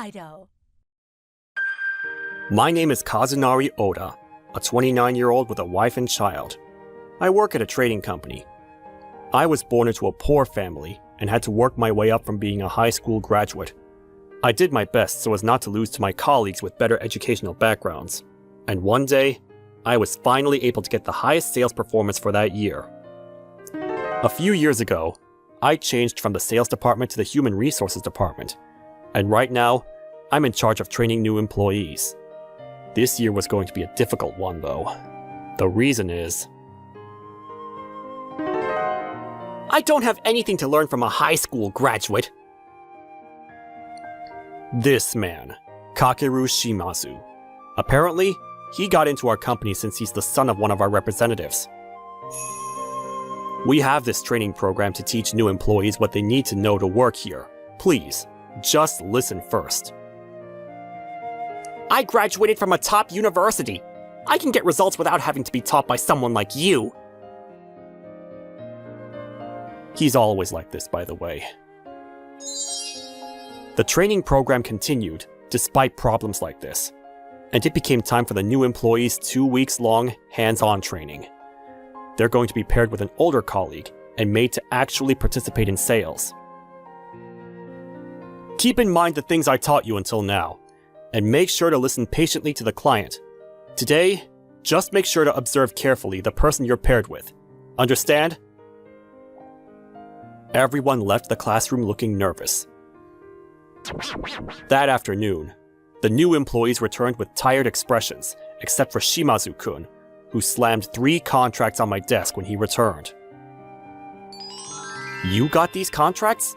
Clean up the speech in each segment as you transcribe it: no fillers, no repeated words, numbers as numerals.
Kaido. My name is Kazunari Oda, a 29-year-old with a wife and child. I work at a trading company. I was born into a poor family and had to work my way up from being a high school graduate. I did my best so as not to lose to my colleagues with better educational backgrounds. And one day, I was finally able to get the highest sales performance for that year. A few years ago, I changed from the sales department to the human resources department. And right now, I'm in charge of training new employees. This year was going to be a difficult one, though. The reason is... I don't have anything to learn from a high school graduate. This man, Kakeru Shimazu. Apparently, he got into our company since he's the son of one of our representatives. We have this training program to teach new employees what they need to know to work here. Please, just listen first. I graduated from a top university. I can get results without having to be taught by someone like you. He's always like this, by the way. The training program continued, despite problems like this, and it became time for the new employees' 2 weeks-long hands-on training. They're going to be paired with an older colleague and made to actually participate in sales. Keep in mind the things I taught you until now, and make sure to listen patiently to the client. Today, just make sure to observe carefully the person you're paired with. Understand? Everyone left the classroom looking nervous. That afternoon, the new employees returned with tired expressions, except for Shimazu-kun, who slammed 3 contracts on my desk when he returned. You got these contracts?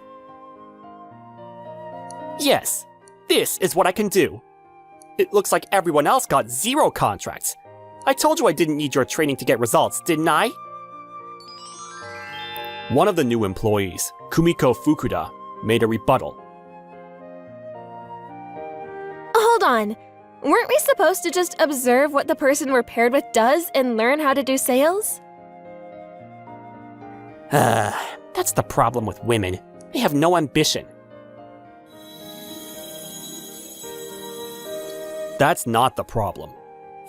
Yes, this is what I can do. It looks like everyone else got 0 contracts. I told you I didn't need your training to get results, didn't I? One of the new employees, Kumiko Fukuda, made a rebuttal. Hold on. Weren't we supposed to just observe what the person we're paired with does and learn how to do sales? That's the problem with women. They have no ambition. That's not the problem.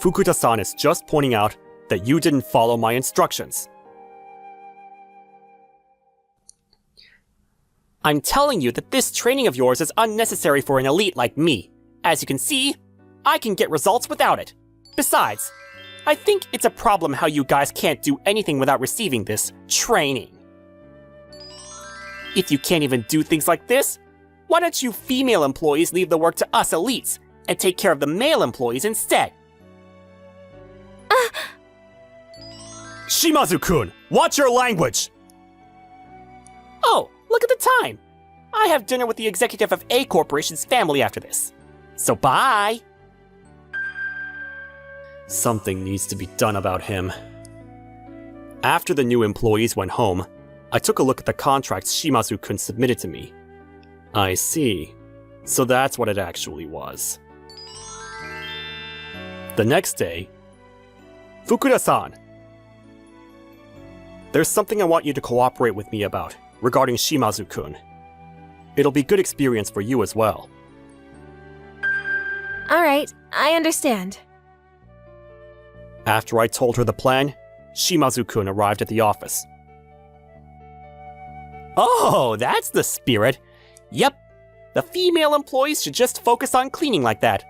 Fukuda-san is just pointing out that you didn't follow my instructions. I'm telling you that this training of yours is unnecessary for an elite like me. As you can see, I can get results without it. Besides, I think it's a problem how you guys can't do anything without receiving this training. If you can't even do things like this, why don't you female employees leave the work to us elites and take care of the male employees instead? Shimazu-kun, watch your language! Oh, look at the time! I have dinner with the executive of A Corporation's family after this. So bye! Something needs to be done about him. After the new employees went home, I took a look at the contracts Shimazu-kun submitted to me. I see. So that's what it actually was. The next day... Fukuda-san! There's something I want you to cooperate with me about, regarding Shimazu-kun. It'll be good experience for you as well. Alright, I understand. After I told her the plan, Shimazu-kun arrived at the office. Oh, that's the spirit! Yep, the female employees should just focus on cleaning like that.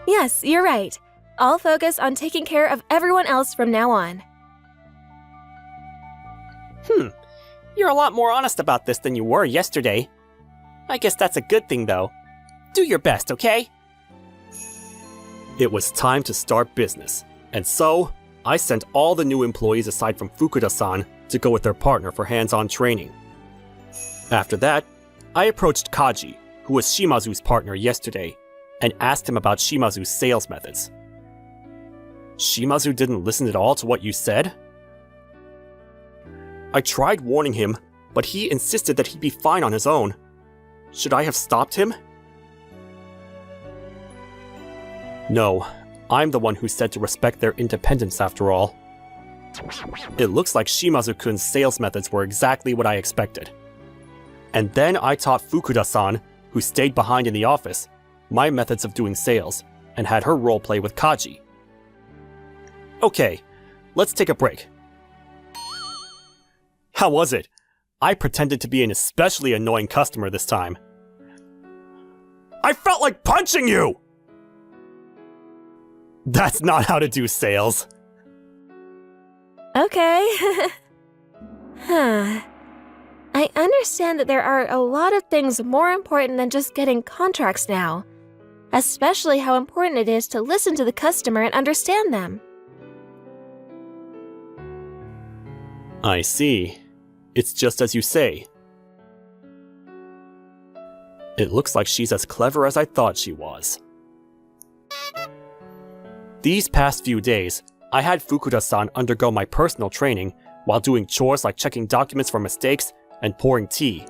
Yes, you're right. I'll focus on taking care of everyone else from now on. You're a lot more honest about this than you were yesterday. I guess that's a good thing, though. Do your best, okay? It was time to start business, and so I sent all the new employees aside from Fukuda-san to go with their partner for hands-on training. After that, I approached Kaji, who was Shimazu's partner yesterday, and asked him about Shimazu's sales methods. Shimazu didn't listen at all to what you said? I tried warning him, but he insisted that he'd be fine on his own. Should I have stopped him? No, I'm the one who said to respect their independence after all. It looks like Shimazu-kun's sales methods were exactly what I expected. And then I taught Fukuda-san, who stayed behind in the office, my methods of doing sales, and had her roleplay with Kaji. Okay, let's take a break. How was it? I pretended to be an especially annoying customer this time. I felt like punching you! That's not how to do sales. Okay. I understand that there are a lot of things more important than just getting contracts now, especially how important it is to listen to the customer and understand them. I see. It's just as you say. It looks like she's as clever as I thought she was. These past few days, I had Fukuda-san undergo my personal training while doing chores like checking documents for mistakes and pouring tea.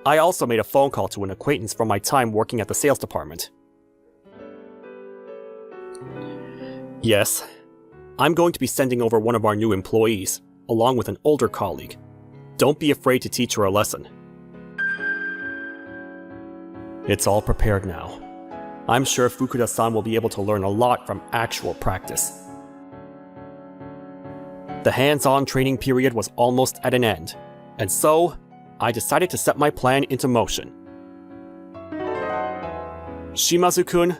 I also made a phone call to an acquaintance from my time working at the sales department. Yes, I'm going to be sending over one of our new employees, along with an older colleague. Don't be afraid to teach her a lesson. It's all prepared now. I'm sure Fukuda-san will be able to learn a lot from actual practice. The hands-on training period was almost at an end, and so I decided to set my plan into motion. Shimazu-kun,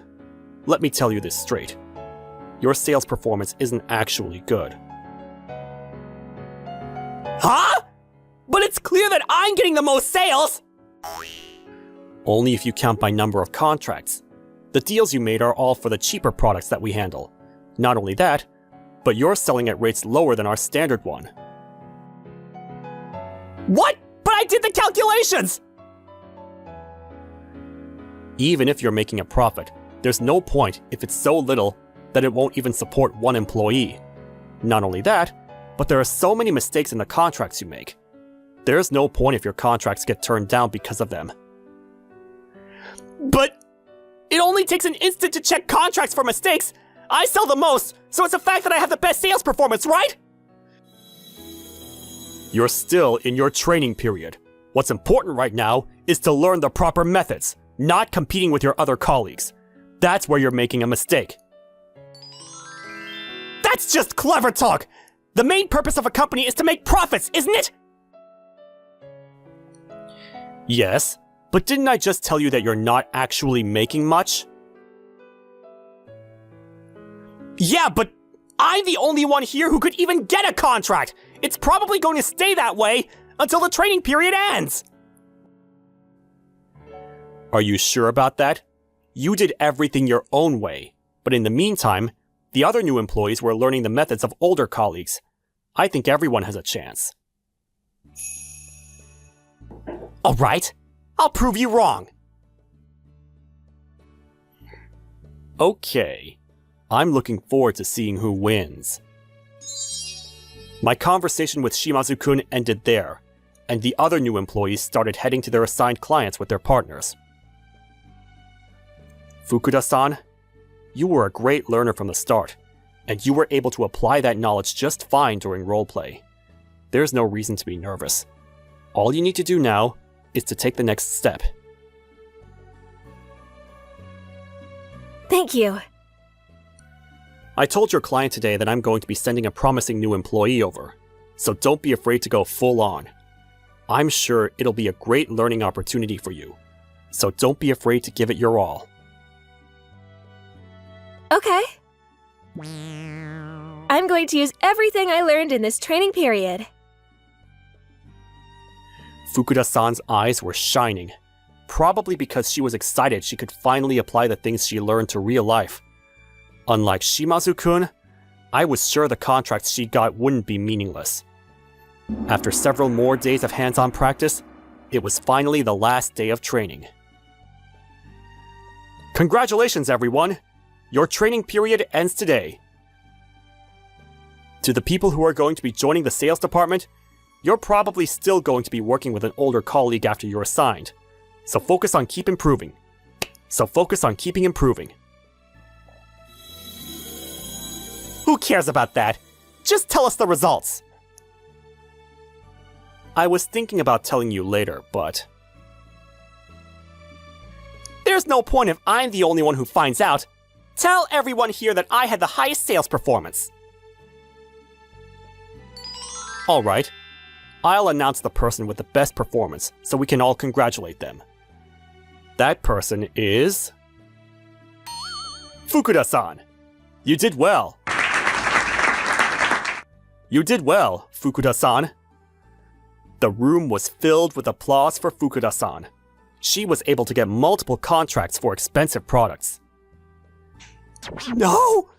let me tell you this straight. Your sales performance isn't actually good. Huh? But it's clear that I'm getting the most sales! Only if you count by number of contracts. The deals you made are all for the cheaper products that we handle. Not only that, but you're selling at rates lower than our standard one. What? But I did the calculations! Even if you're making a profit, there's no point if it's so little that it won't even support one employee. Not only that, but there are so many mistakes in the contracts you make. There's no point if your contracts get turned down because of them. But it only takes an instant to check contracts for mistakes. I sell the most, so it's a fact that I have the best sales performance, right? You're still in your training period. What's important right now is to learn the proper methods, not competing with your other colleagues. That's where you're making a mistake. That's just clever talk! The main purpose of a company is to make profits, isn't it? Yes, but didn't I just tell you that you're not actually making much? Yeah, but I'm the only one here who could even get a contract! It's probably going to stay that way until the training period ends! Are you sure about that? You did everything your own way, but in the meantime, the other new employees were learning the methods of older colleagues. I think everyone has a chance. Alright, I'll prove you wrong. Okay, I'm looking forward to seeing who wins. My conversation with Shimazu-kun ended there, and the other new employees started heading to their assigned clients with their partners. Fukuda-san, you were a great learner from the start, and you were able to apply that knowledge just fine during roleplay. There's no reason to be nervous. All you need to do now is to take the next step. Thank you. I told your client today that I'm going to be sending a promising new employee over, so don't be afraid to go full on. I'm sure it'll be a great learning opportunity for you, so don't be afraid to give it your all. Okay. I'm going to use everything I learned in this training period. Fukuda-san's eyes were shining, probably because she was excited she could finally apply the things she learned to real life. Unlike Shimazu-kun, I was sure the contracts she got wouldn't be meaningless. After several more days of hands-on practice, it was finally the last day of training. Congratulations, everyone! Your training period ends today. To the people who are going to be joining the sales department, you're probably still going to be working with an older colleague after you're assigned. So focus on keeping improving. Who cares about that? Just tell us the results. I was thinking about telling you later, but... There's no point if I'm the only one who finds out. Tell everyone here that I had the highest sales performance. Alright, I'll announce the person with the best performance so we can all congratulate them. That person is... Fukuda-san! You did well! You did well, Fukuda-san! The room was filled with applause for Fukuda-san. She was able to get multiple contracts for expensive products. No!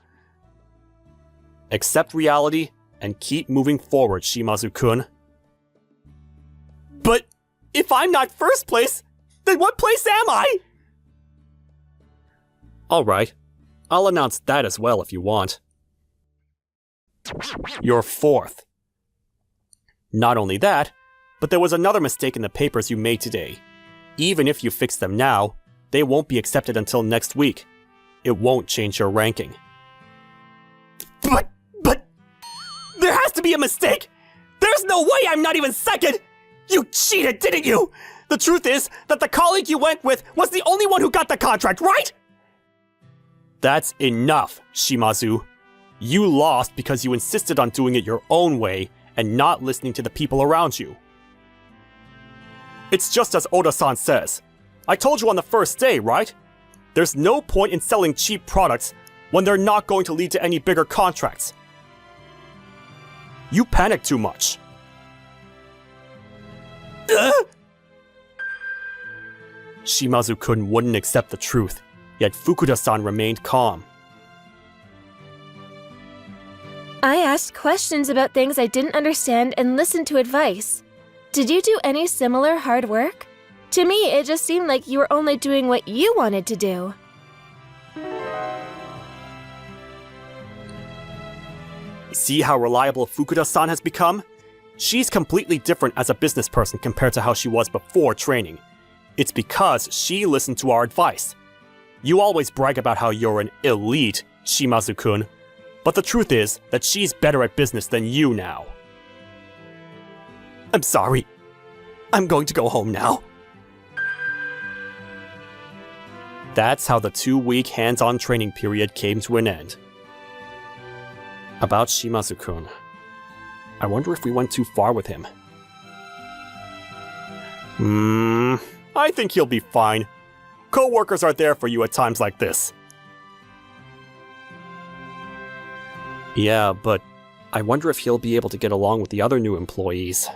Accept reality and keep moving forward, Shimazu-kun. But if I'm not first place, then what place am I? Alright, I'll announce that as well if you want. You're fourth. Not only that, but there was another mistake in the papers you made today. Even if you fix them now, they won't be accepted until next week. It won't change your ranking. But, there has to be a mistake! There's no way I'm not even second! You cheated, didn't you? The truth is that the colleague you went with was the only one who got the contract, right? That's enough, Shimazu. You lost because you insisted on doing it your own way and not listening to the people around you. It's just as Oda-san says. I told you on the first day, right? There's no point in selling cheap products when they're not going to lead to any bigger contracts. You panic too much. Shimazu-kun wouldn't accept the truth, yet Fukuda-san remained calm. I asked questions about things I didn't understand and listened to advice. Did you do any similar hard work? To me, it just seemed like you were only doing what you wanted to do. See how reliable Fukuda-san has become? She's completely different as a business person compared to how she was before training. It's because she listened to our advice. You always brag about how you're an elite, Shimazu-kun, but the truth is that she's better at business than you now. I'm sorry. I'm going to go home now. That's how the 2-week hands-on training period came to an end. About Shimazu-kun. I wonder if we went too far with him. I think he'll be fine. Co-workers are there for you at times like this. Yeah, but I wonder if he'll be able to get along with the other new employees.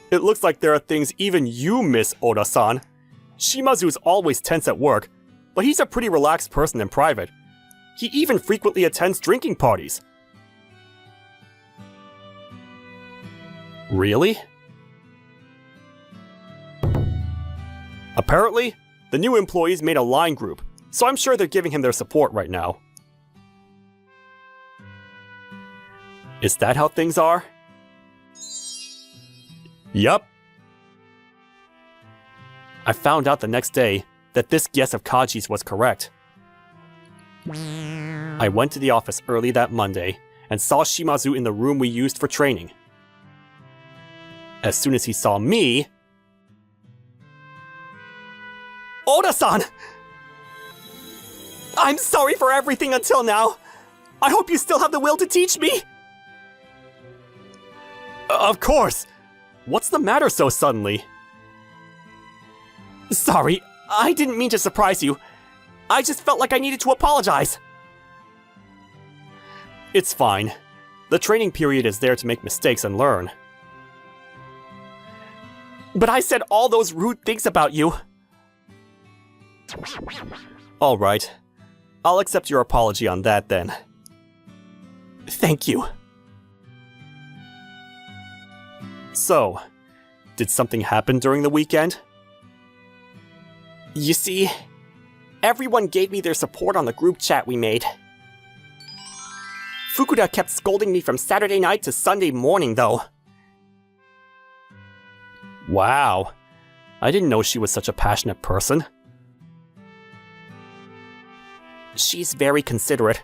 It looks like there are things even you miss, Oda-san. Shimazu's always tense at work, but he's a pretty relaxed person in private. He even frequently attends drinking parties. Really? Apparently, the new employees made a line group, so I'm sure they're giving him their support right now. Is that how things are? Yup. I found out the next day that this guess of Kaji's was correct. I went to the office early that Monday and saw Shimazu in the room we used for training. As soon as he saw me... Oda-san! I'm sorry for everything until now. I hope you still have the will to teach me. Of course. What's the matter so suddenly? Sorry, I didn't mean to surprise you. I just felt like I needed to apologize. It's fine. The training period is there to make mistakes and learn. But I said all those rude things about you. Alright. I'll accept your apology on that then. Thank you. So, did something happen during the weekend? You see, everyone gave me their support on the group chat we made. Fukuda kept scolding me from Saturday night to Sunday morning, though. Wow. I didn't know she was such a passionate person. She's very considerate.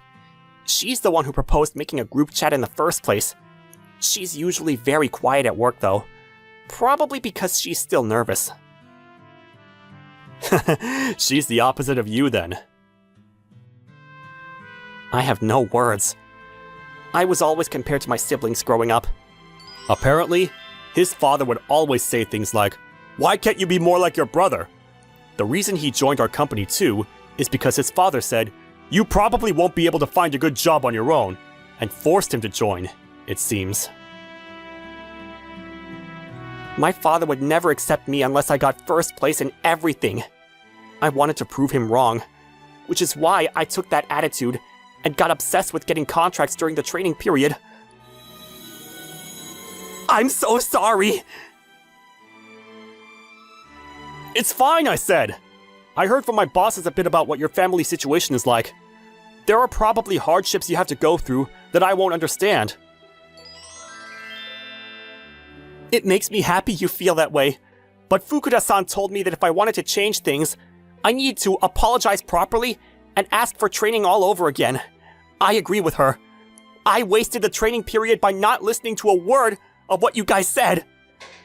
She's the one who proposed making a group chat in the first place. She's usually very quiet at work, though. Probably because she's still nervous. She's the opposite of you, then. I have no words. I was always compared to my siblings growing up. Apparently, his father would always say things like, "Why can't you be more like your brother?" The reason he joined our company, too, is because his father said, "You probably won't be able to find a good job on your own," and forced him to join, it seems. My father would never accept me unless I got first place in everything. I wanted to prove him wrong, which is why I took that attitude and got obsessed with getting contracts during the training period. I'm so sorry! It's fine, I said. I heard from my bosses a bit about what your family situation is like. There are probably hardships you have to go through that I won't understand. It makes me happy you feel that way, but Fukuda-san told me that if I wanted to change things, I needed to apologize properly and ask for training all over again. I agree with her. I wasted the training period by not listening to a word of what you guys said.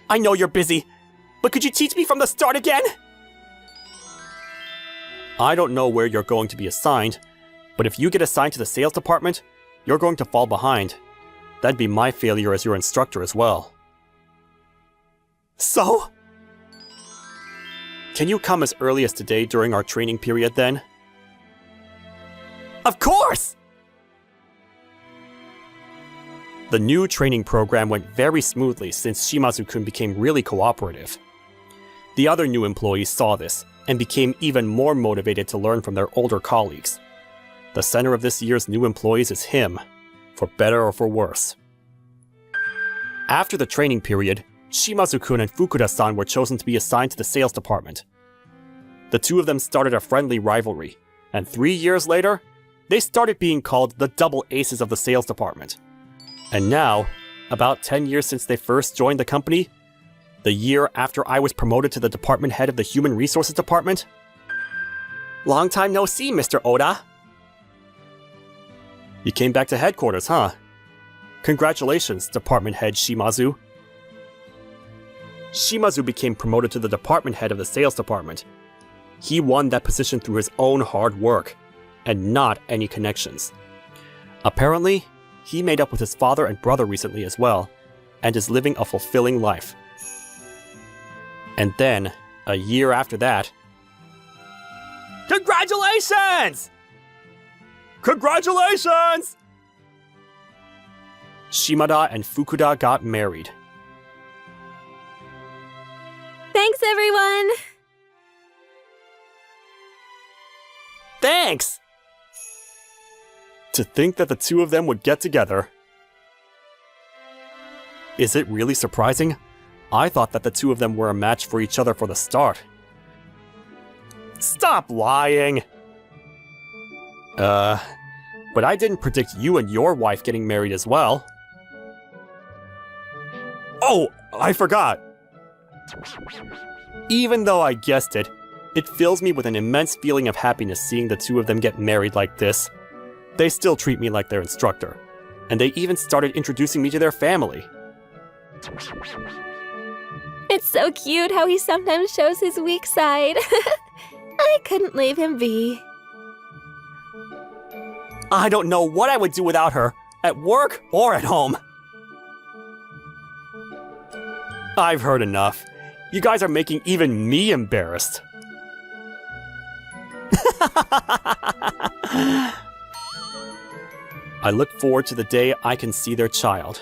I know you're busy, but could you teach me from the start again? I don't know where you're going to be assigned, but if you get assigned to the sales department, you're going to fall behind. That'd be my failure as your instructor as well. So? Can you come as early as today during our training period then? Of course! The new training program went very smoothly since Shimazu-kun became really cooperative. The other new employees saw this and became even more motivated to learn from their older colleagues. The center of this year's new employees is him, for better or for worse. After the training period, Shimazu-kun and Fukuda-san were chosen to be assigned to the sales department. The two of them started a friendly rivalry, and 3 years later, they started being called the double aces of the sales department. And now, about 10 years since they first joined the company, the year after I was promoted to the department head of the Human Resources Department. Long time no see, Mr. Oda. You came back to headquarters, huh? Congratulations, Department Head Shimazu. Shimazu became promoted to the department head of the sales department. He won that position through his own hard work, and not any connections. Apparently, he made up with his father and brother recently as well, and is living a fulfilling life. And then, a year after that... Congratulations! Congratulations! Shimada and Fukuda got married. Thanks, everyone! Thanks! To think that the two of them would get together. Is it really surprising? I thought that the two of them were a match for each other for the start. Stop lying! But I didn't predict you and your wife getting married as well. Oh, I forgot! Even though I guessed it, it fills me with an immense feeling of happiness seeing the two of them get married like this. They still treat me like their instructor, and they even started introducing me to their family. It's so cute how he sometimes shows his weak side. I couldn't leave him be. I don't know what I would do without her, at work or at home. I've heard enough. You guys are making even me embarrassed. I look forward to the day I can see their child.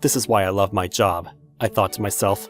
This is why I love my job, I thought to myself.